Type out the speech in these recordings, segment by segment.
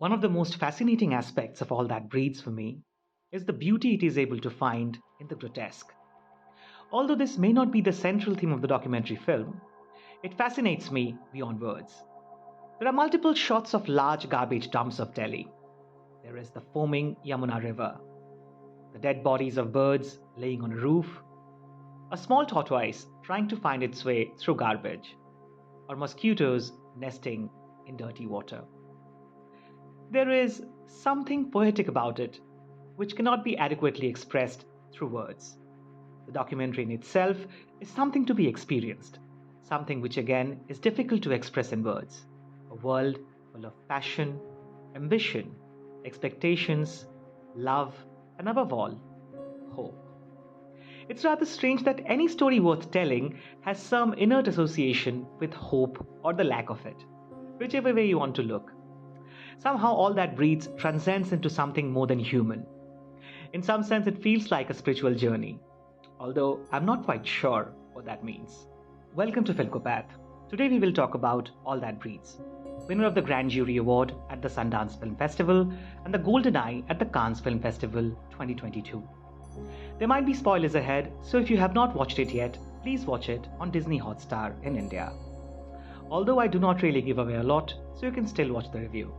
One of the most fascinating aspects of All That Breathes for me is the beauty it is able to find in the grotesque. Although this may not be the central theme of the documentary film, it fascinates me beyond words. There are multiple shots of large garbage dumps of Delhi. There is the foaming Yamuna River, the dead bodies of birds laying on a roof, a small tortoise trying to find its way through garbage, or mosquitoes nesting in dirty water. There is something poetic about it, which cannot be adequately expressed through words. The documentary in itself is something to be experienced, something which again is difficult to express in words. A world full of passion, ambition, expectations, love, and above all, hope. It's rather strange that any story worth telling has some innate association with hope or the lack of it, whichever way you want to look. Somehow All That Breathes transcends into something more than human. In some sense, it feels like a spiritual journey, although I'm not quite sure what that means. Welcome to Filcopath. Today we will talk about All That Breathes, winner of the Grand Jury Award at the Sundance Film Festival and the Golden Eye at the Cannes Film Festival 2022. There might be spoilers ahead, so if you have not watched it yet, please watch it on Disney Hotstar in India. Although I do not really give away a lot, so you can still watch the review.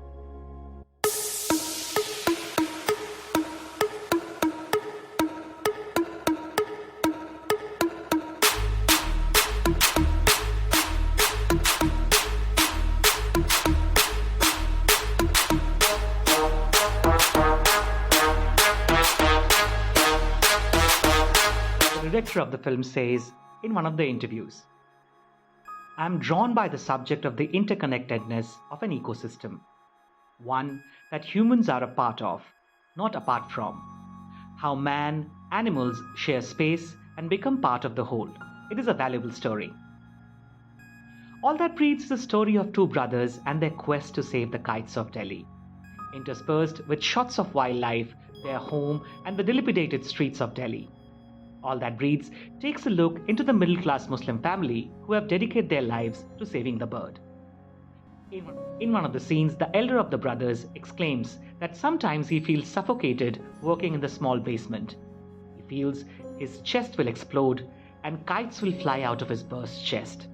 The director of the film says in one of the interviews, "I am drawn by the subject of the interconnectedness of an ecosystem, one that humans are a part of, not apart from. How man, animals share space and become part of the whole. It is a valuable story." All That Breathes is the story of two brothers and their quest to save the kites of Delhi, interspersed with shots of wildlife, their home, and the dilapidated streets of Delhi. All That Breathes takes a look into the middle-class Muslim family who have dedicated their lives to saving the bird. In one of the scenes, the elder of the brothers exclaims that sometimes he feels suffocated working in the small basement. He feels his chest will explode and kites will fly out of his burst chest.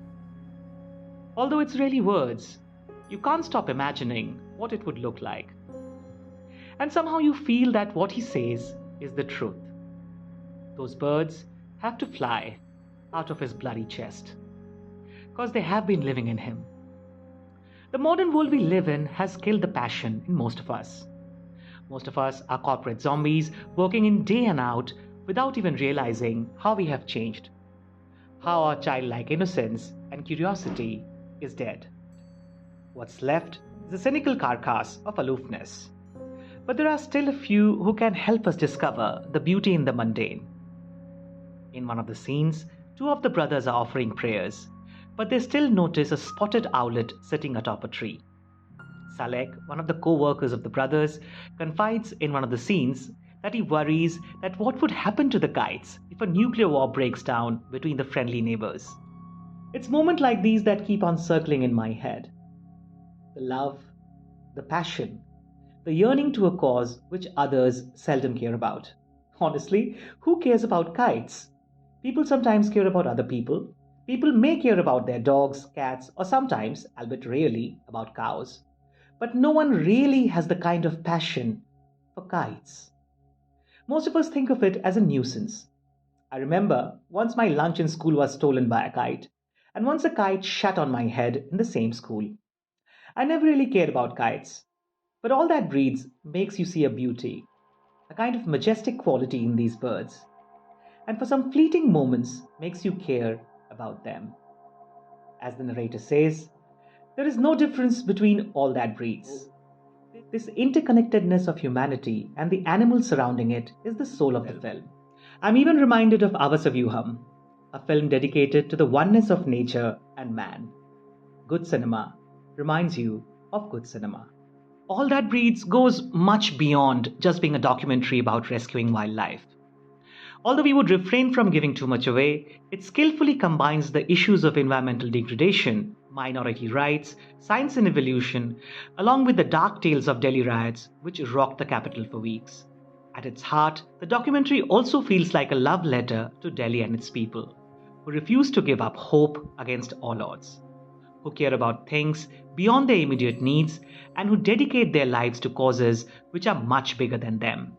Although it's really words, you can't stop imagining what it would look like. And somehow you feel that what he says is the truth. Those birds have to fly out of his bloody chest, because they have been living in him. The modern world we live in has killed the passion in most of us. Most of us are corporate zombies working in day and out without even realizing how we have changed, how our childlike innocence and curiosity is dead. What's left is a cynical carcass of aloofness. But there are still a few who can help us discover the beauty in the mundane. In one of the scenes, two of the brothers are offering prayers, but they still notice a spotted owlet sitting atop a tree. Salek, one of the co-workers of the brothers, confides in one of the scenes that he worries that what would happen to the kites if a nuclear war breaks down between the friendly neighbors. It's moments like these that keep on circling in my head. The love, the passion, the yearning to a cause which others seldom care about. Honestly, who cares about kites? People sometimes care about other people. People may care about their dogs, cats, or sometimes, albeit rarely, about cows. But no one really has the kind of passion for kites. Most of us think of it as a nuisance. I remember once my lunch in school was stolen by a kite, and once a kite shat on my head in the same school. I never really cared about kites, but All That Breathes makes you see a beauty, a kind of majestic quality in these birds, and for some fleeting moments makes you care about them. As the narrator says, there is no difference between All That Breathes. This interconnectedness of humanity and the animals surrounding it is the soul of the film. I'm even reminded of Avasavyuham, a film dedicated to the oneness of nature and man. Good cinema reminds you of good cinema. All That Breathes goes much beyond just being a documentary about rescuing wildlife. Although we would refrain from giving too much away, it skillfully combines the issues of environmental degradation minority rights, science and evolution, along with the dark tales of Delhi riots, which rocked the capital for weeks. At its heart, the documentary also feels like a love letter to Delhi and its people, who refuse to give up hope against all odds, who care about things beyond their immediate needs, and who dedicate their lives to causes which are much bigger than them.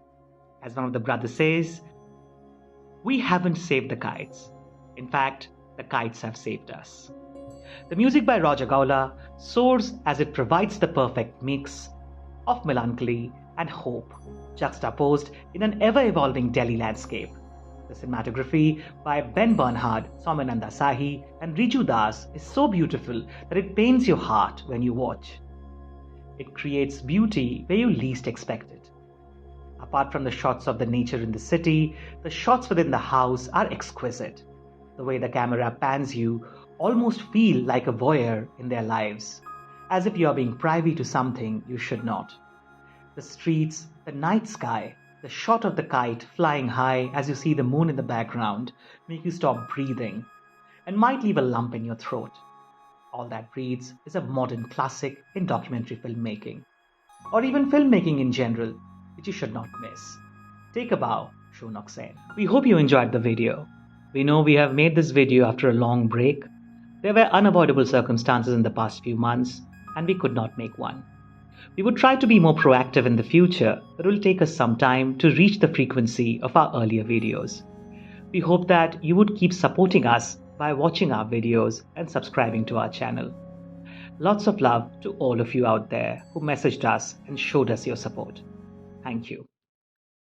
As one of the brothers says, we haven't saved the kites. In fact, the kites have saved us. The music by Roger Gaula soars as it provides the perfect mix of melancholy and hope, juxtaposed in an ever-evolving Delhi landscape. The cinematography by Ben Bernhard, Somananda Sahi, and Riju Das is so beautiful that it pains your heart when you watch. It creates beauty where you least expect it. Apart from the shots of the nature in the city, the shots within the house are exquisite. The way the camera pans you almost feel like a voyeur in their lives, as if you are being privy to something you should not. The streets, the night sky, the shot of the kite flying high as you see the moon in the background make you stop breathing and might leave a lump in your throat. All That Breathes is a modern classic in documentary filmmaking, or even filmmaking in general, which you should not miss. Take a bow, Shaunak Sen. We hope you enjoyed the video. We know we have made this video after a long break. There were unavoidable circumstances in the past few months, and we could not make one. We would try to be more proactive in the future, but it will take us some time to reach the frequency of our earlier videos. We hope that you would keep supporting us by watching our videos and subscribing to our channel. Lots of love to all of you out there who messaged us and showed us your support. Thank you.